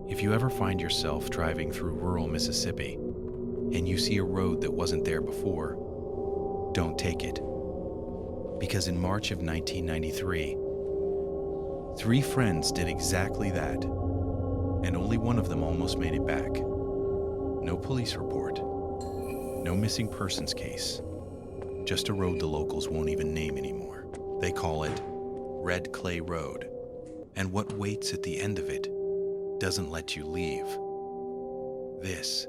If you ever find yourself driving through rural Mississippi and you see a road that wasn't there before, don't take it. Because in March of 1993, 3 friends did exactly that, and only one of them almost made it back. No police report, no missing persons case, just a road the locals won't even name anymore. They call it Red Clay Road, and what waits at the end of it doesn't let you leave. This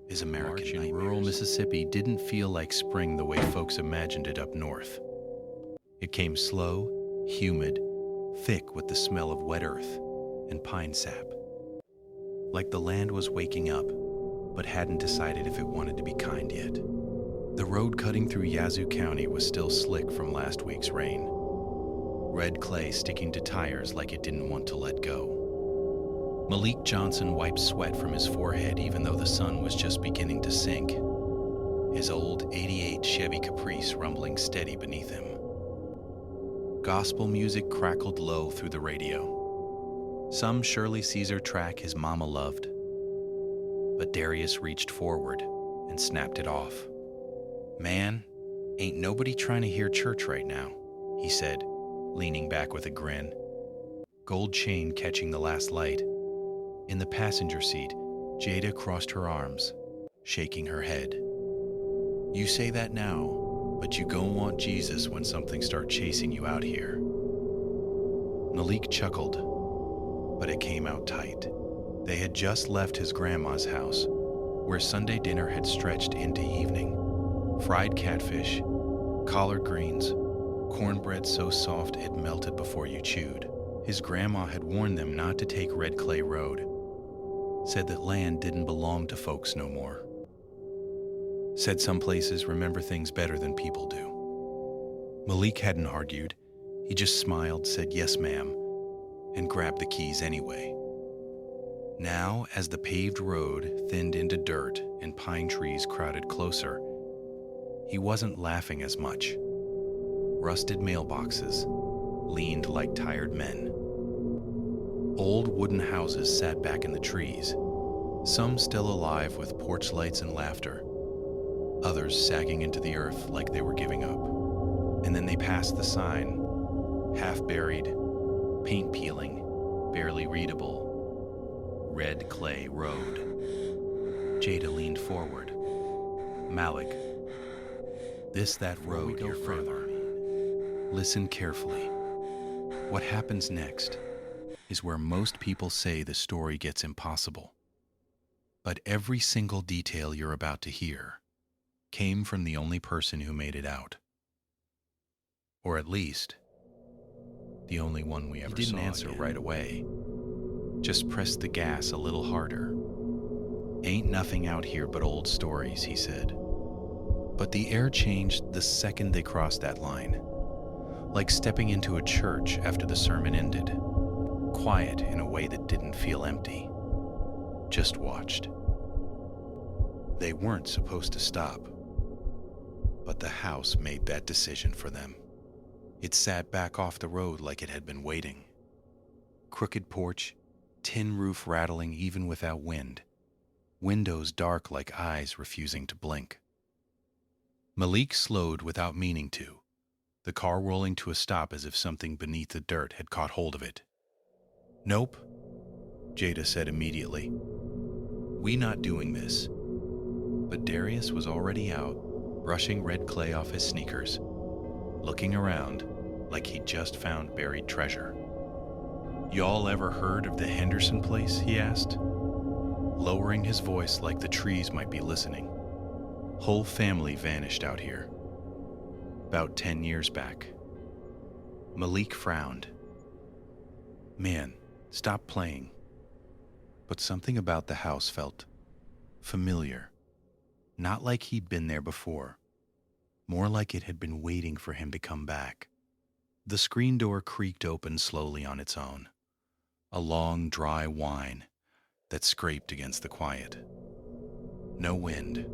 is American Nightmares. Rural Mississippi didn't feel like spring the way folks imagined it up north. It came slow, humid, thick with the smell of wet earth and pine sap. Like the land was waking up, but hadn't decided if it wanted to be kind yet. The road cutting through Yazoo County was still slick from last week's rain. Red clay sticking to tires like it didn't want to let go. Malik Johnson wiped sweat from his forehead even though the sun was just beginning to sink, his old '88 Chevy Caprice rumbling steady beneath him. Gospel music crackled low through the radio. Some Shirley Caesar track his mama loved. But Darius reached forward and snapped it off. "Man, ain't nobody trying to hear church right now," he said, leaning back with a grin. Gold chain catching the last light. In the passenger seat, Jada crossed her arms, shaking her head. "You say that now, but you gon' want Jesus when something start chasing you out here." Malik chuckled, but it came out tight. They had just left his grandma's house, where Sunday dinner had stretched into evening. Fried catfish, collard greens, cornbread so soft it melted before you chewed. His grandma had warned them not to take Red Clay Road, said that land didn't belong to folks no more. Said some places remember things better than people do. Malik hadn't argued. He just smiled, said yes ma'am, and grabbed the keys anyway. Now, as the paved road thinned into dirt and pine trees crowded closer, he wasn't laughing as much. Rusted mailboxes leaned like tired men. Old wooden houses sat back in the trees, some still alive with porch lights and laughter, others sagging into the earth like they were giving up. And then they passed the sign, half buried, paint peeling, barely readable, Red Clay Road. Jada leaned forward. "Malik, that road, we go further. Listen carefully. What happens next is where most people say the story gets impossible. But every single detail you're about to hear came from the only person who made it out. Or at least, the only one we ever saw." He didn't answer right away. Just pressed the gas a little harder. "Ain't nothing out here but old stories," he said. But the air changed the second they crossed that line, like stepping into a church after the sermon ended, quiet in a way that didn't feel empty, just watched. They weren't supposed to stop, but the house made that decision for them. It sat back off the road like it had been waiting. Crooked porch, tin roof rattling even without wind, windows dark like eyes refusing to blink. Malik slowed without meaning to, the car rolling to a stop as if something beneath the dirt had caught hold of it. "Nope," Jada said immediately. "We not doing this." But Darius was already out, brushing red clay off his sneakers, looking around like he'd just found buried treasure. "Y'all ever heard of the Henderson place?" he asked, lowering his voice like the trees might be listening. "Whole family vanished out here. About 10 years back." Malik frowned. "Man, stop playing." But something about the house felt familiar. Not like he'd been there before. More like it had been waiting for him to come back. The screen door creaked open slowly on its own. A long, dry whine that scraped against the quiet. No wind,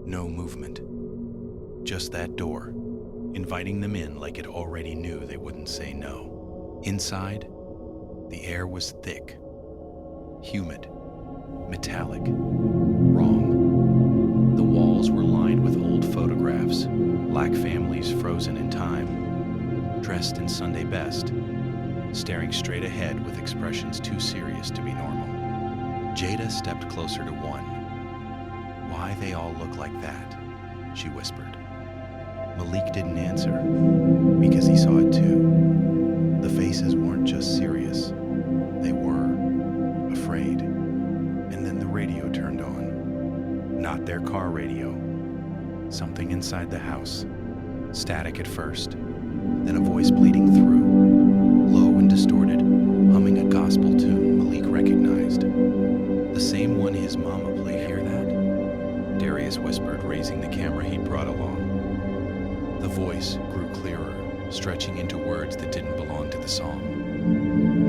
no movement. Just that door, inviting them in like it already knew they wouldn't say no. Inside, the air was thick, humid, metallic, wrong. The walls were lined with old photographs, black families frozen in time, dressed in Sunday best, staring straight ahead with expressions too serious to be normal. Jada stepped closer to one. "Why they all look like that?" she whispered. Malik didn't answer, because he saw it too. The faces weren't just serious, they were afraid. And then the radio turned on. Not their car radio. Something inside the house. Static at first, then a voice bleeding through, low and distorted, humming a gospel tune Malik recognized. The same one his mama played. "Hear that?" Darius whispered, raising the camera he'd brought along. The voice grew clearer, stretching into words that didn't belong to the song.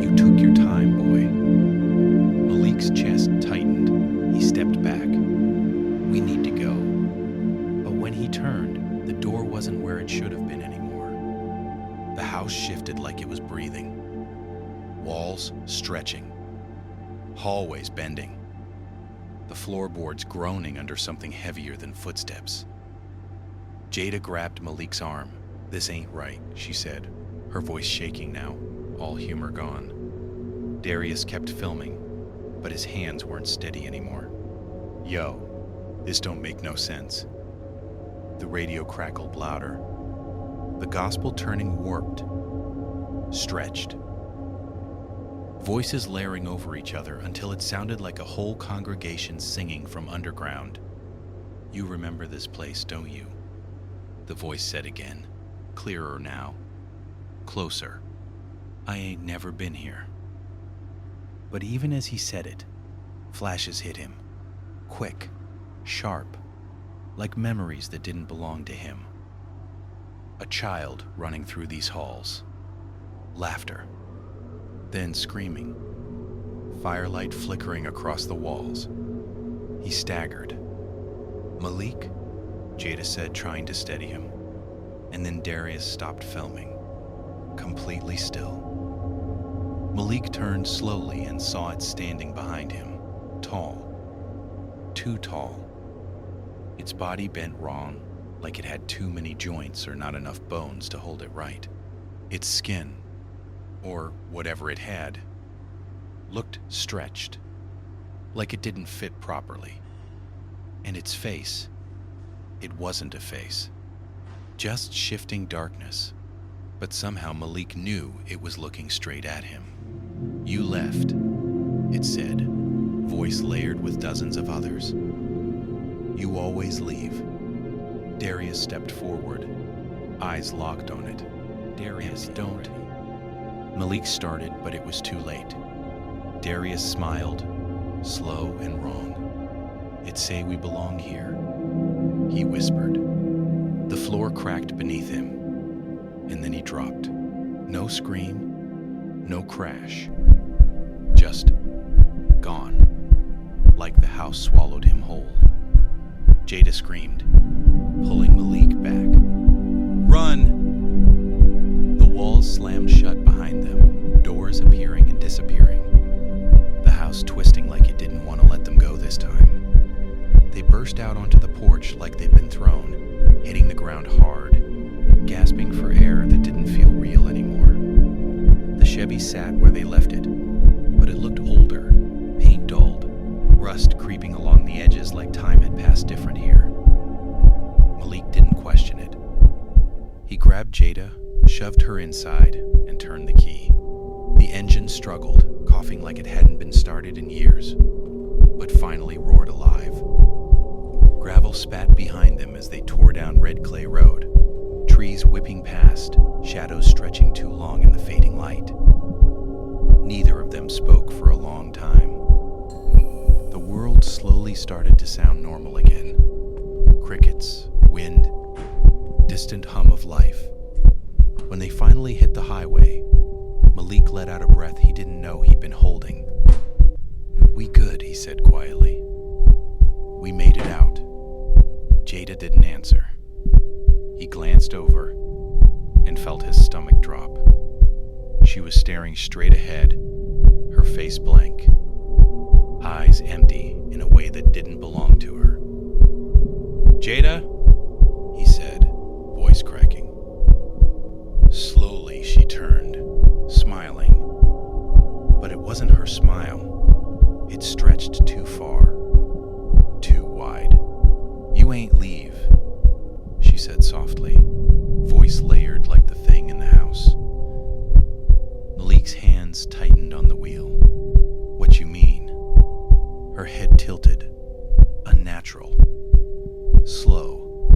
"You took your time, boy." Malik's chest tightened. He stepped back. "We need to go." But when he turned, the door wasn't where it should have been anymore. The house shifted like it was breathing. Walls stretching. Hallways bending. The floorboards groaning under something heavier than footsteps. Jada grabbed Malik's arm. "This ain't right," she said, her voice shaking now, all humor gone. Darius kept filming, but his hands weren't steady anymore. "Yo, this don't make no sense." The radio crackled louder. The gospel turning warped, stretched. Voices layering over each other until it sounded like a whole congregation singing from underground. "You remember this place, don't you?" The voice said again, clearer now, closer. "I ain't never been here." But even as he said it, flashes hit him, quick, sharp, like memories that didn't belong to him. A child running through these halls. Laughter. Then screaming. Firelight flickering across the walls. He staggered. "Malik?" Jada said, trying to steady him. And then Darius stopped filming, completely still. Malik turned slowly and saw it standing behind him, tall, too tall. Its body bent wrong, like it had too many joints or not enough bones to hold it right. Its skin, or whatever it had, looked stretched, like it didn't fit properly. And its face, it wasn't a face, just shifting darkness. But somehow Malik knew it was looking straight at him. "You left," it said, voice layered with dozens of others. "You always leave." Darius stepped forward, eyes locked on it. "Darius, don't." Malik started, but it was too late. Darius smiled, slow and wrong. "It say we belong here," he whispered. The floor cracked beneath him, and then he dropped. No scream, no crash. Just gone, like the house swallowed him whole. Jada screamed, pulling Malik back. "Run!" The walls slammed shut behind them, doors appearing and disappearing. The house twisting like it didn't want to let them go this time. They burst out onto the porch like they'd been thrown, hitting the ground hard, gasping for air that didn't feel real anymore. The Chevy sat where they left it, but it looked older, paint dulled, rust creeping along the edges like time had passed different here. Malik didn't question it. He grabbed Jada, shoved her inside, and turned the key. The engine struggled, coughing like it hadn't been started in years, but finally roared alive. Gravel spat behind them as they tore down red clay road, trees whipping past, shadows stretching too long in the fading light. Neither of them spoke for a long time. The world slowly started to sound normal again. Crickets, wind, distant hum of life. When they finally hit the highway, Malik let out a breath he didn't know he'd been holding. "We good," he said quietly. "We made it out." Jada didn't answer. He glanced over and felt his stomach drop. She was staring straight ahead, her face blank. eyes empty in a way that didn't belong to her. "Jada," he said, voice cracking. Slowly she turned, smiling. But it wasn't her smile. It stretched too far, too wide. "You ain't leave," she said softly, voice layered like the thing in the house. Malik's hands tightened on the wheel. "What you mean?" Her head tilted. Unnatural. Slow.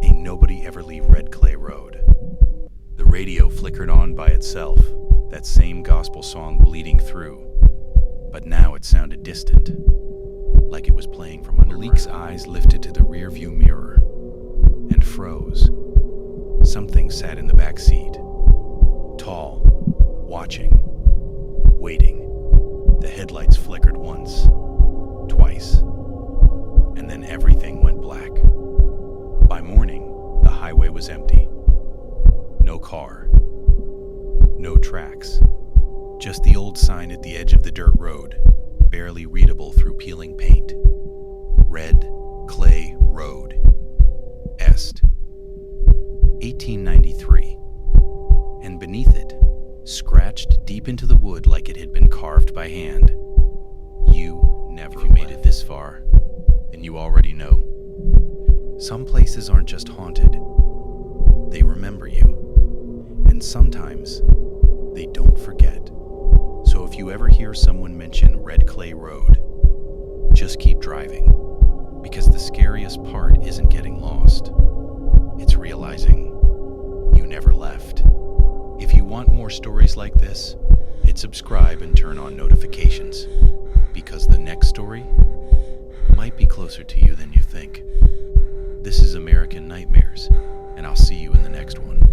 Ain't nobody ever leave Red Clay Road. The radio flickered on by itself, that same gospel song bleeding through. But now it sounded distant, like it was playing from underground. Malik's eyes lifted to the rearview mirror and froze. Something sat in the back seat, tall, watching, waiting. The headlights flickered once, twice, and then everything went black. By morning, the highway was empty. No car, no tracks, just the old sign at the edge of the dirt road, barely readable through peeling paint. Red Clay Road, Est, 1893. And beneath it, scratched deep into the wood like it had been carved by hand, "You never." If you made it this far, then you already know. Some places aren't just haunted, they remember you. And sometimes, they don't forget. So if you ever hear someone mention Red Clay Road, just keep driving. Because the scariest part isn't getting lost. It's realizing you never left. If you want more stories like this, hit subscribe and turn on notifications. Because the next story might be closer to you than you think. This is American Nightmares, and I'll see you in the next one.